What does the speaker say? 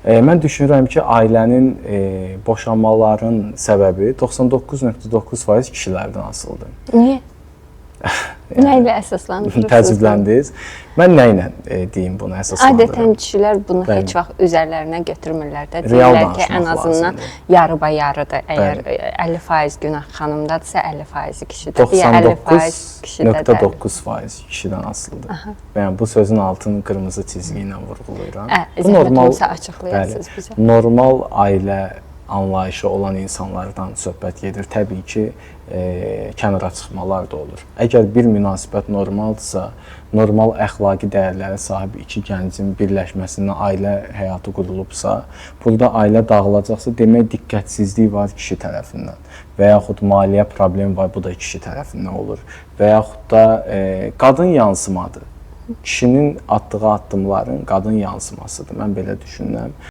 Mən düşünürəm ki, ailənin boşanmaların səbəbi 99,9% kişilərdən asılıdır. Niyə? Nə ilə əsaslandırırsınız? Təəccübləndiniz. Mən nə ilə deyim bunu əsaslandırıram? Adətən kişilər bunu heç vaxt üzərlərinə götürmürlər də. Deyirlər ki, ən azından yarı-yarıdır. Əgər 50% günah xanımdadırsa, 50% kişidir. 99,9% kişidən asılıdır. Yəni bu sözün altını qırmızı çizgi ilə vurğulayıram. Zəhmət olsa açıqlayasınız bizə. Normal ailə anlayışı olan insanlardan söhbət gedir. Təbii ki, kənara çıxmalar da olur. Əgər bir münasibət normaldırsa, normal əxlaqi dəyərlərə sahib iki gəncin birləşməsindən ailə həyatı qurulubsa, burada ailə dağılacaqsa, demək diqqətsizlik var kişi tərəfindən və yaxud maliyyə problemi var, bu da kişi tərəfindən olur və yaxud da qadın yansımadır. Kişinin atdığı addımların qadın yansımasıdır. Mən belə düşünürəm.